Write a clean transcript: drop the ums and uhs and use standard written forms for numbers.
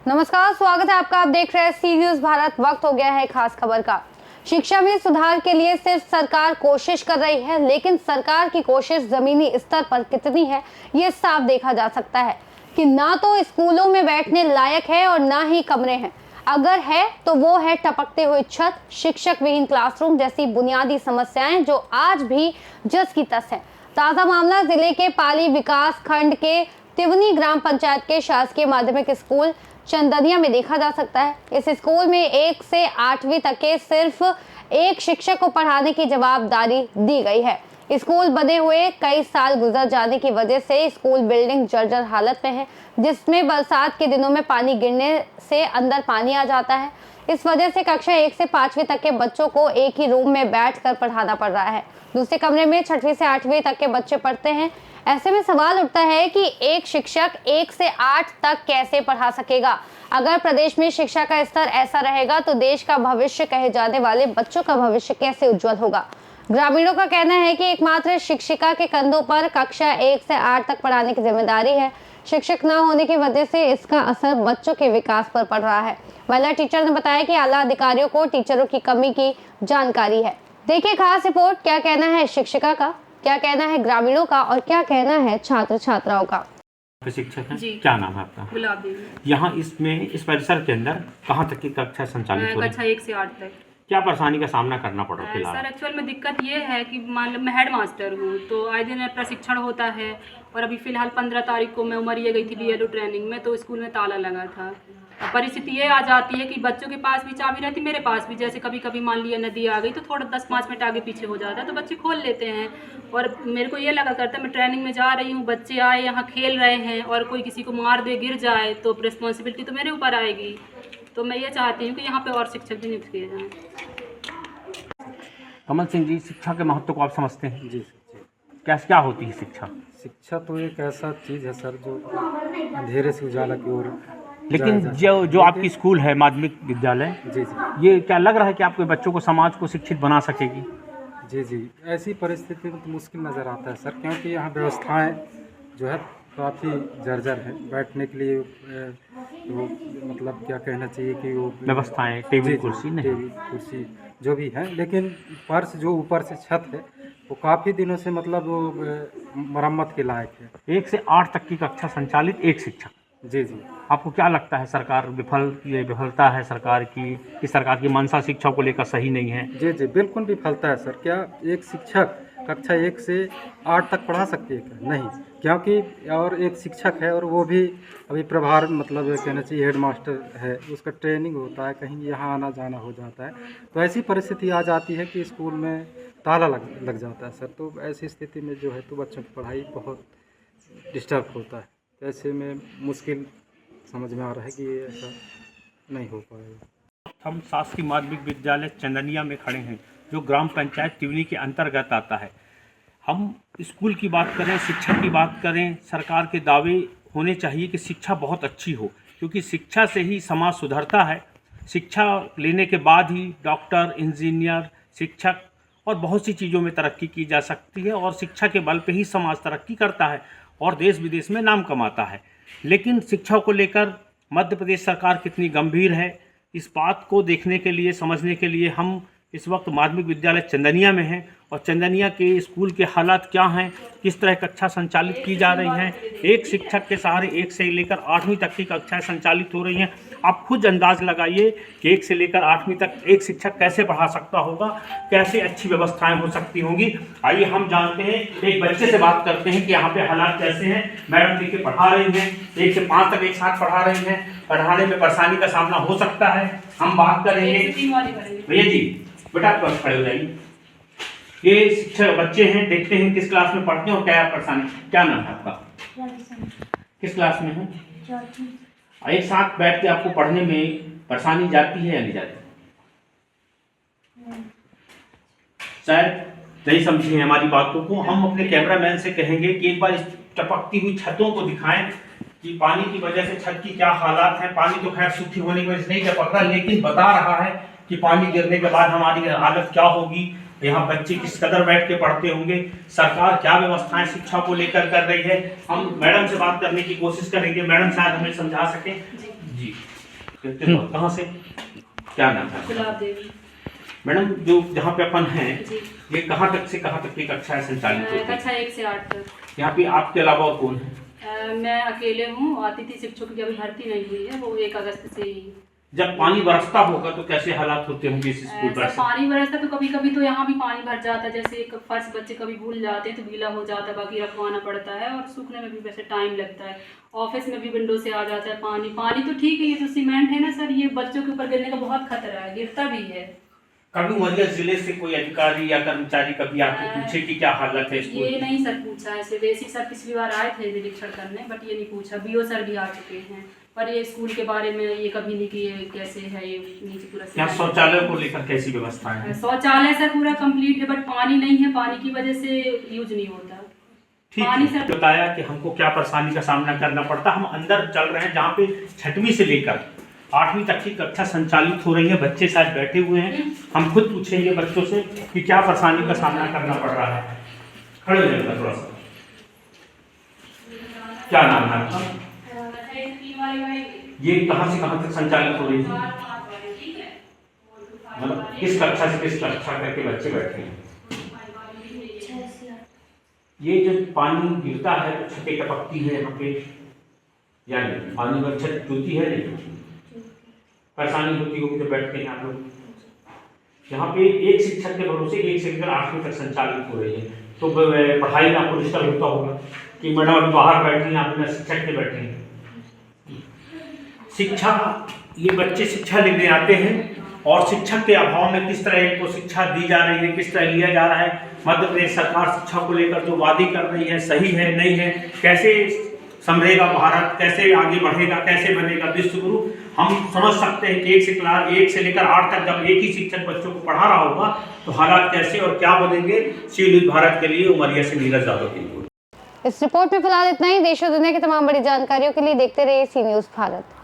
नमस्कार, स्वागत है आपका। आप देख रहे हैं सी न्यूज़ भारत। वक्त हो गया है खास खबर का। शिक्षा में सुधार के लिए सिर्फ सरकार कोशिश कर रही है, लेकिन सरकार की कोशिश जमीनी स्तर पर कितनी है ये साफ देखा जा सकता है कि ना तो स्कूलों में बैठने लायक है और ना ही कमरे हैं। अगर है तो वो है टपकते हुए छत, शिक्षक विहीन क्लासरूम जैसी बुनियादी समस्याएं जो आज भी जस की तस है। ताजा मामला जिले के पाली विकास खंड के तिवनी ग्राम पंचायत के शासकीय माध्यमिक स्कूल चंदनिया में देखा जा सकता है। इस स्कूल में 1 से 8वीं तक के सिर्फ एक शिक्षक को पढ़ाने की जवाबदारी दी गई है। स्कूल बने हुए कई साल गुजर जाने की वजह से स्कूल बिल्डिंग जर्जर हालत में है, जिसमें बरसात के दिनों में पानी गिरने से अंदर पानी आ जाता है। इस वजह से कक्षा 1 से 5वीं तक के बच्चों को एक ही रूम में बैठकर पढ़ाना पड़ रहा है। दूसरे कमरे में 6वीं से 8वीं तक के बच्चे पढ़ते हैं। ऐसे में सवाल उठता है कि एक शिक्षक 1 से 8 तक कैसे पढ़ा सकेगा। अगर प्रदेश में शिक्षा का स्तर ऐसा रहेगा तो देश का भविष्य कहे जाने वाले बच्चों का भविष्य कैसे उज्जवल होगा। ग्रामीणों का कहना है कि एकमात्र शिक्षिका के कंधों पर कक्षा 1 से 8 तक पढ़ाने की जिम्मेदारी है। शिक्षक न होने की वजह से इसका असर बच्चों के विकास पर पड़ रहा है। महिला टीचर ने बताया कि आला अधिकारियों को टीचरों की कमी की जानकारी है। देखिए खास रिपोर्ट। क्या कहना है शिक्षिका का, क्या कहना है ग्रामीणों का और क्या कहना है छात्र छात्राओं का। शिक्षक हैं, क्या नाम है आपका? गुलाब देवी। यहाँ इस परिसर के अंदर कहाँ तक की कक्षा संचालित हो रही है? कक्षा 1 से 8 तक। क्या परेशानी का सामना करना पड़ रहा है फिलहाल? सर एक्चुअल में दिक्कत ये है कि मान लो मैं हेड मास्टर हूँ, तो आए दिन प्रशिक्षण होता है और अभी फ़िलहाल 15 तारीख को मैं उमरिया गई थी BLO ट्रेनिंग में, तो स्कूल में ताला लगा था। परिस्थिति ये आ जाती है कि बच्चों के पास भी चाबी रहती, मेरे पास भी। जैसे कभी कभी मान लिया नदी आ गई तो थोड़ा 10-5 मिनट आगे पीछे हो जाता है तो बच्चे खोल लेते हैं। और मेरे को ये लगा करता है मैं ट्रेनिंग में जा रही हूँ, बच्चे आए यहाँ खेल रहे हैं और कोई किसी को मार दे गिर जाए तो रिस्पॉन्सिबिलिटी तो मेरे ऊपर आएगी। तो मैं ये चाहती हूँ कि यहाँ पे और शिक्षक भी नियुक्त किए जाएँ। कमल सिंह जी, शिक्षा के महत्व को आप समझते हैं? जी। क्या होती है शिक्षा? शिक्षा तो एक ऐसा चीज़ है सर जो अंधेरे से उजाला की ओर। लेकिन जो आपकी स्कूल है माध्यमिक विद्यालय, जी, ये क्या लग रहा है कि आपके बच्चों को, समाज को शिक्षित बना सकेगी? जी, ऐसी परिस्थिति में तो मुश्किल नज़र आता है सर, क्योंकि यहाँ व्यवस्थाएं जो है काफ़ी जर्जर है। बैठने के लिए वो मतलब क्या कहना चाहिए कि वो व्यवस्थाएं, टेबल कुर्सी नहीं, टेबल कुर्सी जो भी है, लेकिन फर्श जो ऊपर से छत है वो काफ़ी दिनों से मतलब वो मरम्मत के लायक है। 1 से 8 तक की कक्षा संचालित एक शिक्षक। जी। आपको क्या लगता है सरकार विफलता है सरकार की, कि सरकार की मंशा शिक्षा को लेकर सही नहीं है? जी, बिल्कुल विफलता है सर। क्या एक शिक्षक कक्षा 1 से 8 तक पढ़ा सकती है क्या? नहीं, क्योंकि और एक शिक्षक है और वो भी अभी प्रभार मतलब कहना चाहिए हेड मास्टर है, उसका ट्रेनिंग होता है, कहीं यहाँ आना जाना हो जाता है, तो ऐसी परिस्थिति आ जाती है कि स्कूल में ताला लग जाता है सर। तो ऐसी स्थिति में जो है तो बच्चों की पढ़ाई बहुत डिस्टर्ब होता है। तो ऐसे में मुश्किल समझ में आ रहा है कि ये ऐसा नहीं हो पाएगा। हम शासकीय माध्यमिक विद्यालय चंदनिया में खड़े हैं, जो ग्राम पंचायत तिवनी के अंतर्गत आता है। हम स्कूल की बात करें, शिक्षा की बात करें, सरकार के दावे होने चाहिए कि शिक्षा बहुत अच्छी हो, क्योंकि शिक्षा से ही समाज सुधरता है। शिक्षा लेने के बाद ही डॉक्टर, इंजीनियर, शिक्षक और बहुत सी चीज़ों में तरक्की की जा सकती है, और शिक्षा के बल पे ही समाज तरक्की करता है और देश विदेश में नाम कमाता है। लेकिन शिक्षा को लेकर मध्य प्रदेश सरकार कितनी गंभीर है, इस बात को देखने के लिए, समझने के लिए हम इस वक्त माध्यमिक विद्यालय चंदनिया में हैं, और चंदनिया के स्कूल के हालात क्या हैं, किस तरह कक्षा संचालित की जा रही हैं। एक शिक्षक के सहारे 1 से लेकर 8वीं तक की कक्षाएं संचालित हो रही हैं। आप खुद अंदाज लगाइए कि 1 से लेकर 8वीं तक एक शिक्षक कैसे पढ़ा सकता होगा, कैसे अच्छी व्यवस्थाएं हो सकती होंगी। आइए हम जानते हैं, एक बच्चे से बात करते हैं कि यहाँ पे हालात कैसे हैं। मैडम देखिए पढ़ा रही हैं, 1 से 5 तक एक साथ पढ़ा रही हैं, पढ़ाने में परेशानी का सामना हो सकता है। हम बात करेंगे भैया जी, बेटा आप खड़े हो जाइए। ये शिक्षक बच्चे हैं, देखते हैं किस क्लास में पढ़ते हैं और क्या परेशानी। क्या नाम है आपका? किस क्लास में है? एक साथ बैठ के आपको पढ़ने में परेशानी जाती है या नहीं जाती? शायद नहीं समझी हमारी बातों को। हम अपने कैमरामैन से कहेंगे कि एक बार इस टपकती हुई छतों को दिखाएं कि पानी की वजह से छत की क्या हालात हैं। पानी तो खैर सूखी होने की वजह से नहीं टपक रहा, लेकिन बता रहा है कि पानी गिरने के बाद हमारी हालत क्या होगी। यहाँ बच्चे किस कदर बैठ के पढ़ते होंगे, सरकार क्या व्यवस्थाएं शिक्षा को लेकर कर रही है। हम मैडम से बात करने की कोशिश करेंगे, मैडम शायद हमें समझा सकें। जी कहाँ से, क्या नाम है? गुलाब देवी। मैडम जो जहाँ पे अपन हैं जी। ये कहाँ तक से कहाँ तक की कक्षाएं संचालित होती हैं? कक्षा 1 से 8 तक। यहाँ पे आपके अलावा और कौन है? मैं अकेले हूँ, अतिथि शिक्षकों की अभी भर्ती नहीं हुई है, वो 1 अगस्त से ही। जब पानी बरसता होगा तो कैसे हालात होते होंगे इस स्कूल पर? पानी बरसता तो कभी कभी तो यहाँ भी पानी भर जाता है, जैसे एक फर्श बच्चे कभी भूल जाते हैं तो गीला हो जाता है, बाकी रखवाना पड़ता है और सूखने में भी वैसे टाइम लगता है। ऑफिस में भी विंडो से आ जाता है पानी। पानी तो ठीक है, ये जो सीमेंट है ना सर, ये बच्चों के ऊपर गिरने का बहुत खतरा है, गिरता भी है। कभी उमरिया जिले से कोई अधिकारी या कर्मचारी कभी आके पूछे कि क्या हालत है स्कूल? ये नहीं सर पूछा है, ऐसे बेसिक सर पिछली बार आए थे निरीक्षण करने, बट ये नहीं पूछा। बीओ सर भी आ चुके हैं, पर ये स्कूल के बारे में ये कभी नहीं कि ये कैसे है, ये नीचे पूरा यहाँ शौचालय को लेकर कैसी व्यवस्था है? शौचालय सर पूरा कंप्लीट है, बट पानी नहीं है, पानी की वजह से यूज नहीं होता। ठीक पानी है, सर बताया कि हमको क्या परेशानी का सामना करना पड़ता। हम अंदर चल रहे हैं जहाँ पे 6वीं से लेकर 8वीं तक की कक्षा संचालित हो रही है, बच्चे शायद बैठे हुए हैं। हम खुद पूछेंगे बच्चों से कि क्या परेशानी का सामना करना पड़ रहा है। खड़े हो जाएगा थोड़ा सा। क्या नाम है आपका? ये कहाँ से कहाँ तक संचालित हो रही है? मतलब किस कक्षा से किस कक्षा करके बच्चे बैठे हैं? ये जो पानी गिरता है तो छतें टपकती है यहाँ पे, यानी पानी पर छत टूटती है नहीं? परेशानी होती होगी तो बैठते हैं आप लोग। यहाँ पे एक शिक्षक के भरोसे 1 से लेकर 8वीं तक संचालित हो रही है, तो पढ़ाई में आपको डिस्टर्ब होता होगा कि मैडम अभी बाहर बैठी हैं, आप बिना शिक्षक के बैठे हैं। शिक्षा, ये बच्चे शिक्षा लेने आते हैं और शिक्षक के अभाव में किस तरह इनको शिक्षा दी जा रही है, किस तरह लिया जा रहा है। मध्य प्रदेश सरकार शिक्षा को लेकर जो वादे कर रही है सही है नहीं है, कैसे संभलेगा भारत, कैसे आगे बढ़ेगा, कैसे बनेगा विश्वगुरु, हम समझ सकते हैं कि 1 से लेकर 8 तक जब एक ही शिक्षक बच्चों को पढ़ा रहा होगा तो हालात कैसे और क्या बनेंगे। सी न्यूज़ भारत के लिए उमरिया से नीरज यादव की रिपोर्ट। इस रिपोर्ट में फिलहाल इतना ही। देश और दुनिया की तमाम बड़ी जानकारियों के लिए देखते रहिए सी न्यूज़ भारत।